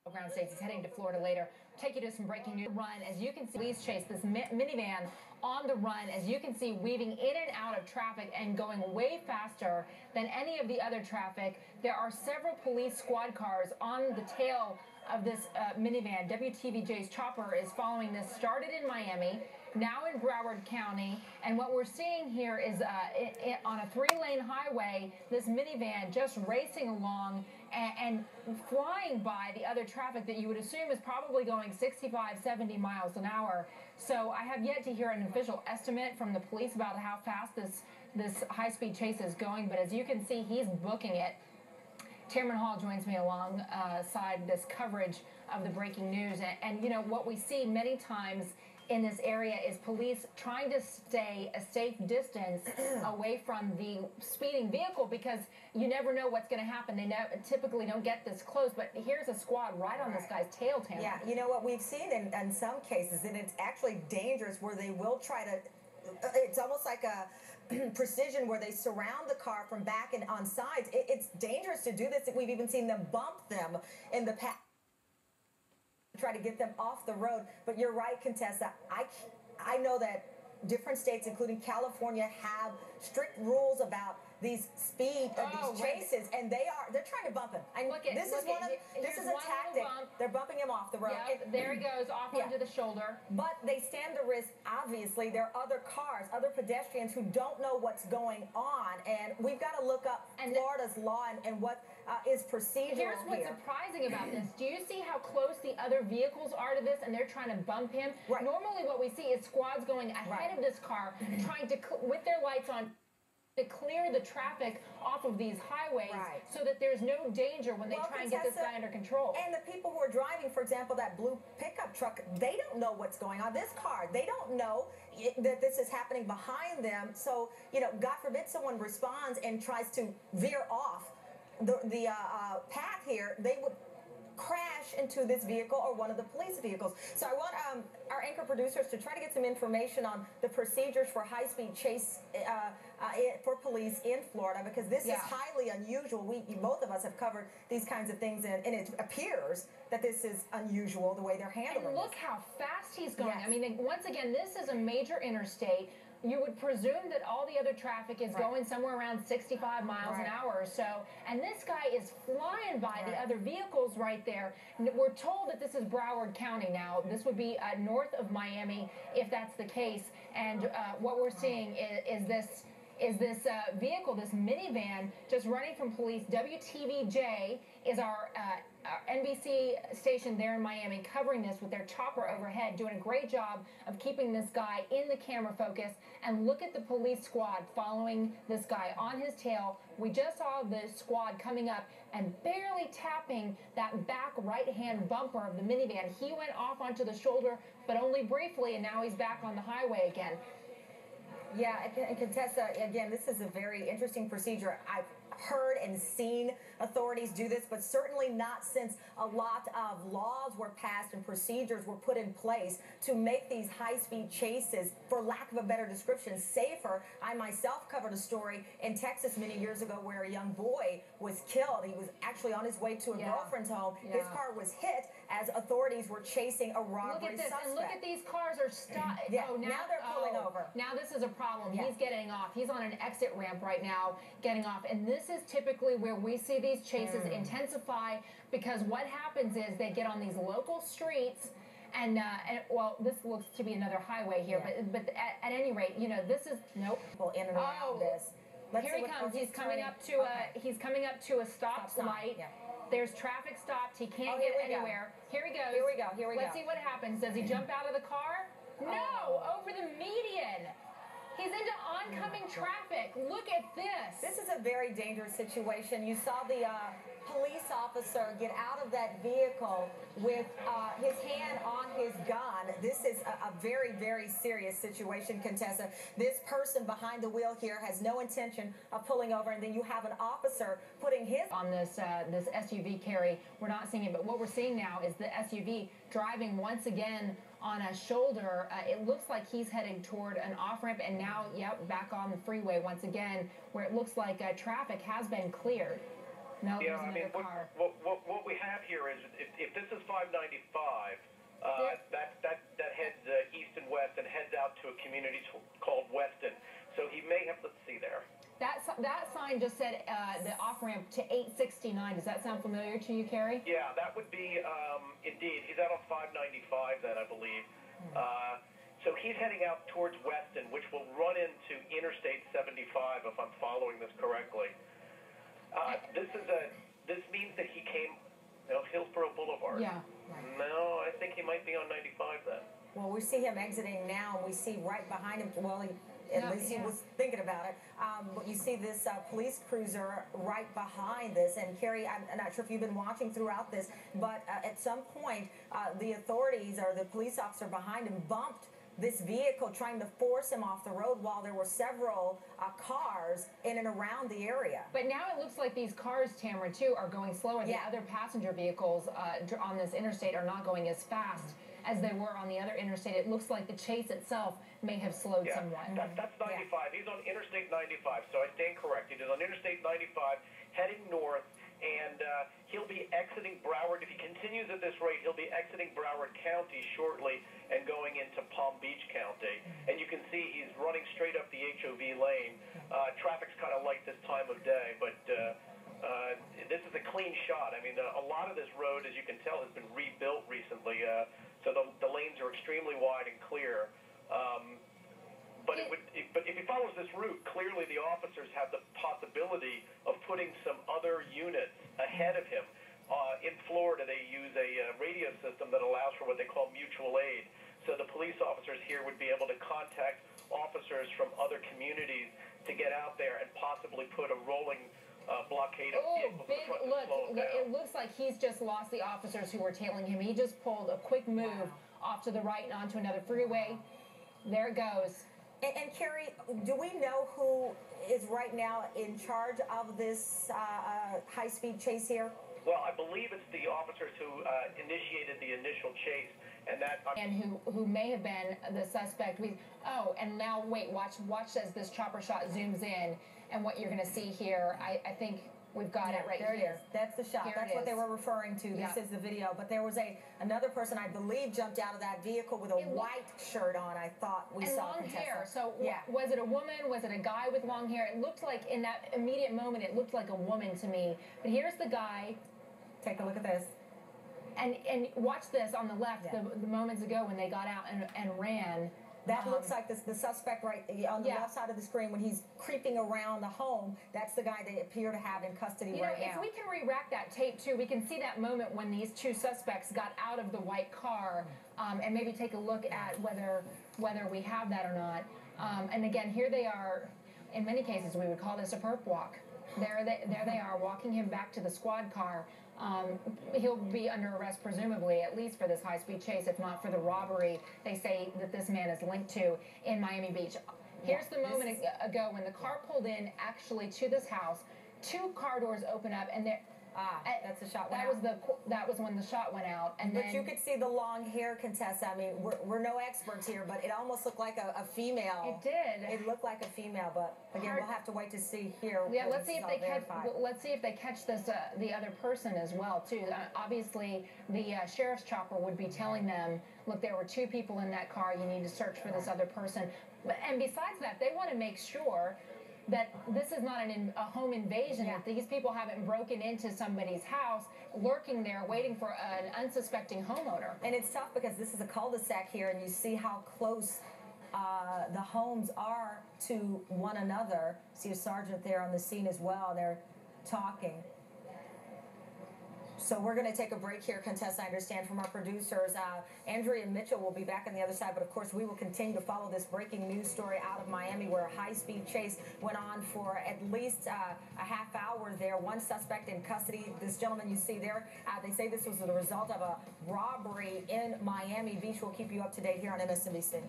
Ground States is heading to Florida later. Take you to some breaking news. Run, as you can see, police chase this minivan on the run, as you can see, weaving in and out of traffic and going way faster than any of the other traffic. There are several police squad cars on the tail of this minivan. WTVJ's chopper is following this. Started in Miami, now in Broward County, and what we're seeing here is on a 3-lane highway, this minivan just racing along and flying by the other traffic that you would assume is probably going 65, 70 miles an hour. So I have yet to hear an official estimate from the police about how fast this high-speed chase is going, but as you can see, he's booking it. Chairman Hall joins me alongside this coverage of the breaking news. And, you know, what we see many times in this area is police trying to stay a safe distance away from the speeding vehicle, because you never know what's going to happen. They typically don't get this close, but here's a squad right on this guy's tail, Tamara. Yeah, you know what we've seen in some cases, and it's actually dangerous, where they will try to, it's almost like a precision where they surround the car from back and on sides. It's dangerous to do this. We've even seen them bump them in the past, try to get them off the road. But you're right, Contessa. I know that different states, including California, have strict rules about these speed of these chases, and they're trying to bump him. This is a tactic. They're bumping him off the road. Yep, there he goes, off onto the shoulder. But they stand the risk. Obviously, there are other cars, other pedestrians who don't know what's going on, and we've got to look up Florida's law and what is procedural. Here's what's surprising about this. Do you see how close the other vehicles are to this, and they're trying to bump him? Right. Normally what we see is squads going ahead of this car, trying to, with their lights on, to clear the traffic off of these highways so that there's no danger when they try and get this guy under control. And the people who are driving, for example, that blue pickup truck, they don't know what's going on. This car, they don't know that this is happening behind them. So, you know, God forbid someone responds and tries to veer off the path here, they would crash into this vehicle or one of the police vehicles. So I want our anchor producers to try to get some information on the procedures for high-speed chase for police in Florida, because this is highly unusual. Both of us have covered these kinds of things, and it appears that this is unusual, the way they're handling it. And look how fast he's going. I mean, once again, this is a major interstate. You would presume that all the other traffic is going somewhere around 65 miles an hour or so, and this guy is flying by the other vehicles right there. We're told that this is Broward County now. This would be north of Miami, if that's the case. And what we're seeing is this vehicle, this minivan, just running from police. WTVJ is our NBC station there in Miami, covering this with their chopper overhead, doing a great job of keeping this guy in the camera focus. And look at the police squad following this guy on his tail. We just saw the squad coming up and barely tapping that back right-hand bumper of the minivan. He went off onto the shoulder, but only briefly, and now he's back on the highway again. Yeah, and Contessa, again, this is a very interesting procedure. I've heard and seen authorities do this, but certainly not since a lot of laws were passed and procedures were put in place to make these high-speed chases, for lack of a better description, safer. I myself covered a story in Texas many years ago where a young boy was killed. He was actually on his way to a girlfriend's home. His car was hit as authorities were chasing a robbery suspect. And look at these cars are stopped. Now they're pulling over. Now this is a problem. He's getting off. He's on an exit ramp right now, getting off. And this is typically where we see these chases intensify, because what happens is they get on these local streets, and well, this looks to be another highway here, but at any rate, you know, this is People in and around this. Here he comes. He's coming up to a stop light. There's traffic stopped. He can't get anywhere. Here he goes. Here we go. Here we go. Let's see what happens. Does he jump out of the car? No, over the median. He's into oncoming traffic. Look at this. This is a very dangerous situation. You saw the police officer get out of that vehicle with his hand on his gun. This is a very, very serious situation, Contessa. This person behind the wheel here has no intention of pulling over, and then you have an officer putting his on this SUV carry. We're not seeing it, but what we're seeing now is the SUV driving once again on a shoulder. It looks like he's heading toward an off-ramp, and now, back on the freeway once again, where it looks like traffic has been cleared. No, Yeah, there's I mean, another car. what we have here is if this is 595, that heads east and west and heads out to a community called Weston. So he may have, let's see there. That sign just said the off-ramp to 869. Does that sound familiar to you, Carrie? Yeah, that would be, indeed. He's out on 595 then, I believe. So he's heading out towards Weston, which will run into Interstate 75, if I'm following this correctly. This means that he came off Hillsborough Boulevard. Yeah. No, I think he might be on 95 then. Well, we see him exiting now, and we see right behind him, well, at least he was thinking about it. But you see this police cruiser right behind this. And Carrie, I'm not sure if you've been watching throughout this, but at some point, the authorities or the police officer behind him bumped this vehicle, trying to force him off the road while there were several cars in and around the area. But now it looks like these cars, Tamara, too, are going slower. The other passenger vehicles on this interstate are not going as fast as they were on the other interstate. It looks like the chase itself may have slowed somewhat. That's 95. He's on Interstate 95, so I stand corrected. He's on Interstate 95, heading north, and he'll be exiting Broward. If he continues at this rate, he'll be exiting Broward County shortly and going into Palm Beach County. And you can see he's running straight up the HOV lane. Traffic's kind of light this time of day, but this is a clean shot. I mean, a lot of this road, as you can tell, has been rebuilt recently, so the lanes are extremely wide and clear. But if he follows this route, clearly the officers have the possibility of putting some other units ahead of him. In Florida, they use a radio system that allows for what they call mutual aid. So the police officers here would be able to contact officers from other communities to get out there and possibly put a rolling blockade of vehicles in front to slow him down. It looks like he's just lost the officers who were tailing him. He just pulled a quick move off to the right and onto another freeway. There it goes. And Carrie, do we know who is right now in charge of this high-speed chase here? Well, I believe it's the officers who initiated the initial chase, and who may have been the suspect. And now wait, watch as this chopper shot zooms in, and what you're going to see here. I think we've got it right there. Here It is. That's the shot. That's what they were referring to. This is the video. But there was another person, I believe, jumped out of that vehicle with a white shirt on. I thought we saw long hair. So yeah. Was it a woman? Was it a guy with long hair? It looked like in that immediate moment, it looked like a woman to me. But here's the guy. Take a look at this. And watch this on the left, the moments ago when they got out and ran. That looks like the suspect right on the left side of the screen when he's creeping around the home. That's the guy they appear to have in custody right now. If we can re-rack that tape too, we can see that moment when these two suspects got out of the white car, and maybe take a look at whether we have that or not. And again, here they are. In many cases, we would call this a perp walk. There they are, walking him back to the squad car. He'll be under arrest, presumably, at least for this high-speed chase, if not for the robbery they say that this man is linked to in Miami Beach. Here's the moment ago when the car pulled in, actually, to this house. Two car doors open up, and there. That's the shot. That was when the shot went out, and but you could see the long hair, Contessa. I mean, we're no experts here, but it almost looked like a female. It did. It looked like a female, but again, we'll have to wait to see here. Yeah, let's see if they catch this the other person as well too. Obviously, the sheriff's chopper would be telling them, look, there were two people in that car. You need to search for this other person. And besides that, they want to make sure that this is not a home invasion, that these people haven't broken into somebody's house, lurking there, waiting for an unsuspecting homeowner. And it's tough because this is a cul-de-sac here, and you see how close the homes are to one another. See a sergeant there on the scene as well. They're talking. So we're going to take a break here, Contessa, I understand, from our producers. Andrea Mitchell will be back on the other side, but of course we will continue to follow this breaking news story out of Miami where a high-speed chase went on for at least a half hour there. One suspect in custody. This gentleman you see there, they say this was the result of a robbery in Miami Beach. We'll keep you up to date here on MSNBC.